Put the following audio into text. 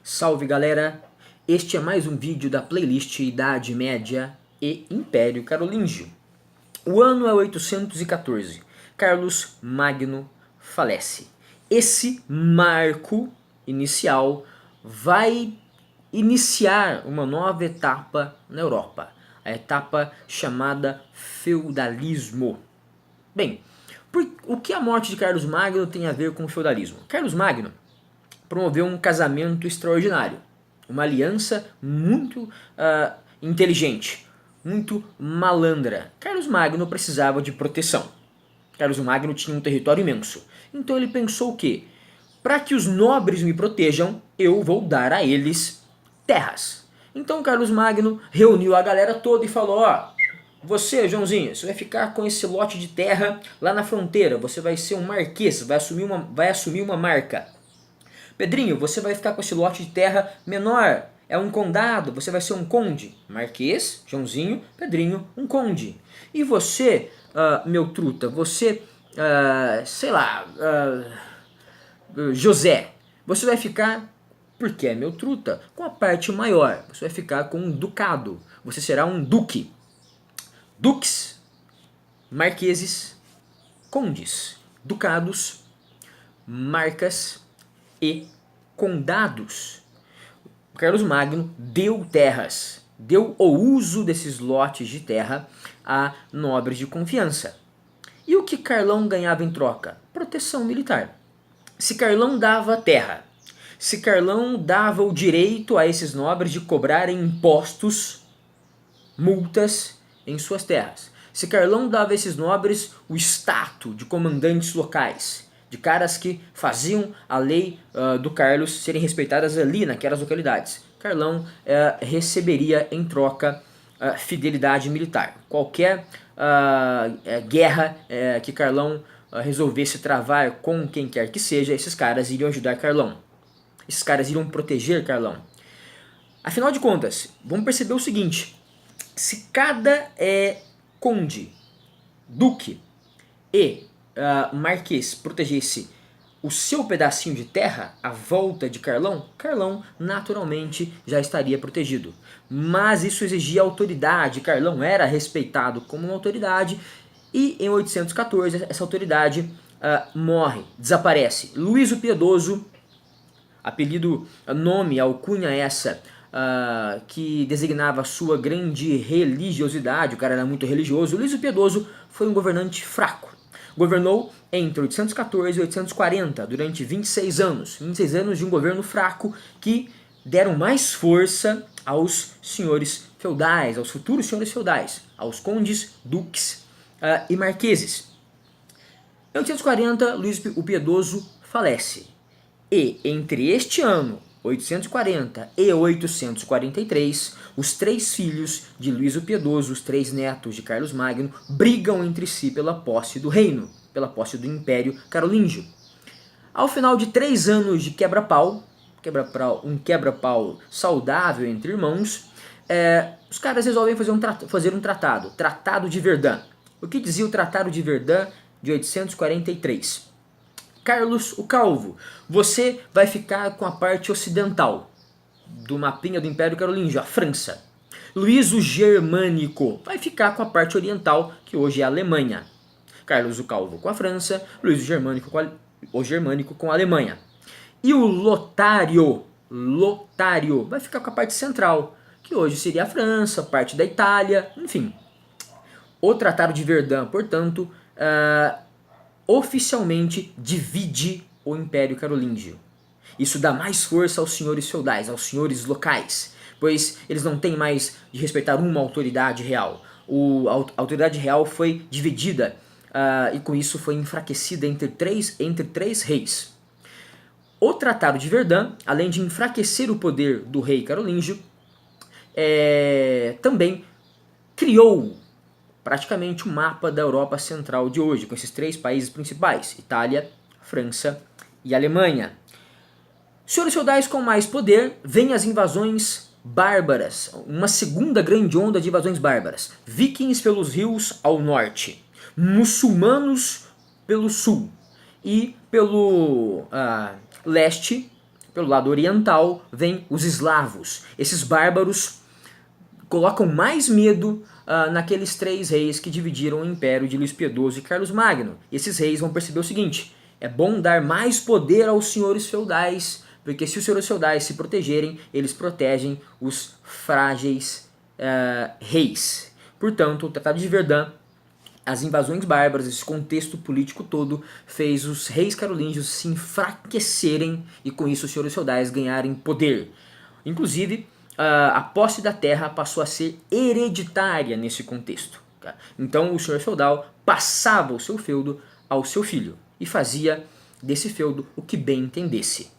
Salve galera, este é mais um vídeo da playlist Idade Média e Império Carolíngio. O ano é 814, Carlos Magno falece. Esse marco inicial vai iniciar uma nova etapa na Europa, a etapa chamada feudalismo. Bem, o que a morte de Carlos Magno tem a ver com o feudalismo? Carlos Magno promoveu um casamento extraordinário, uma aliança muito inteligente, muito malandra. Carlos Magno precisava de proteção. Carlos Magno tinha um território imenso. Então ele pensou que, para que os nobres me protejam, eu vou dar a eles terras. Então Carlos Magno reuniu a galera toda e falou: ó, você, Joãozinho, você vai ficar com esse lote de terra lá na fronteira, você vai ser um marquês, vai assumir uma marca. Pedrinho, você vai ficar com esse lote de terra menor, é um condado, você vai ser um conde. Marquês, Joãozinho, Pedrinho, um conde. E você, meu truta, você, sei lá, José, você vai ficar, porque é meu truta, com a parte maior. Você vai ficar com um ducado, você será um duque. Duques, marqueses, condes, ducados, marcas e condados. Carlos Magno deu terras, deu o uso desses lotes de terra a nobres de confiança. E o que Carlão ganhava em troca? Proteção militar. Se Carlão dava terra, se Carlão dava o direito a esses nobres de cobrarem impostos, multas em suas terras, se Carlão dava a esses nobres o status de comandantes locais, de caras que faziam a lei do Carlos serem respeitadas ali naquelas localidades, Carlão receberia em troca fidelidade militar. Qualquer guerra que Carlão resolvesse travar com quem quer que seja, esses caras iriam ajudar Carlão. Esses caras iriam proteger Carlão. Afinal de contas, vamos perceber o seguinte: se cada conde, duque e marquês protegesse o seu pedacinho de terra à volta de Carlão, Carlão naturalmente já estaria protegido. Mas isso exigia autoridade, Carlão era respeitado como uma autoridade e em 814 essa autoridade morre, desaparece. Luís o Piedoso, apelido, nome, alcunha essa, que designava sua grande religiosidade, o cara era muito religioso. Luís o Piedoso foi um governante fraco. Governou entre 814 e 840, durante 26 anos. 26 anos de um governo fraco que deram mais força aos senhores feudais, aos futuros senhores feudais, aos condes, duques e marqueses. Em 840, Luís o Piedoso falece. E entre este ano, 840 e 843, os três filhos de Luís o Piedoso, os três netos de Carlos Magno, brigam entre si pela posse do reino, pela posse do Império Carolíngio. Ao final de 3 anos de quebra-pau, um quebra-pau saudável entre irmãos, os caras resolvem fazer um tratado, Tratado de Verdun. O que dizia o Tratado de Verdun de 843? Carlos o Calvo, você vai ficar com a parte ocidental do mapinha do Império Carolíngio, a França. Luís o Germânico vai ficar com a parte oriental, que hoje é a Alemanha. Carlos o Calvo com a França, Luís o Germânico com a Alemanha. E o Lotário vai ficar com a parte central, que hoje seria a França, parte da Itália, enfim. O Tratado de Verdun, portanto, oficialmente divide o Império Carolíngio. Isso dá mais força aos senhores feudais, aos senhores locais, pois eles não têm mais de respeitar uma autoridade real. A autoridade real foi dividida e com isso foi enfraquecida entre três reis. O Tratado de Verdun, além de enfraquecer o poder do rei carolíngio, também criou praticamente o mapa da Europa Central de hoje, com esses 3 países principais: Itália, França e Alemanha. Senhores feudais com mais poder, vêm as invasões bárbaras, uma segunda grande onda de invasões bárbaras. Vikings pelos rios ao norte, muçulmanos pelo sul e pelo leste, Pelo lado oriental vem os eslavos. Esses bárbaros colocam mais medo naqueles 3 reis que dividiram o império de Luís Piedoso e Carlos Magno. E esses reis vão perceber o seguinte: é bom dar mais poder aos senhores feudais, porque se os senhores feudais se protegerem, eles protegem os frágeis reis. Portanto, o Tratado de Verdun, as invasões bárbaras, esse contexto político todo, fez os reis carolíngios se enfraquecerem e com isso os senhores feudais ganharem poder. Inclusive, a posse da terra passou a ser hereditária nesse contexto. Tá? Então o senhor feudal passava o seu feudo ao seu filho e fazia desse feudo o que bem entendesse.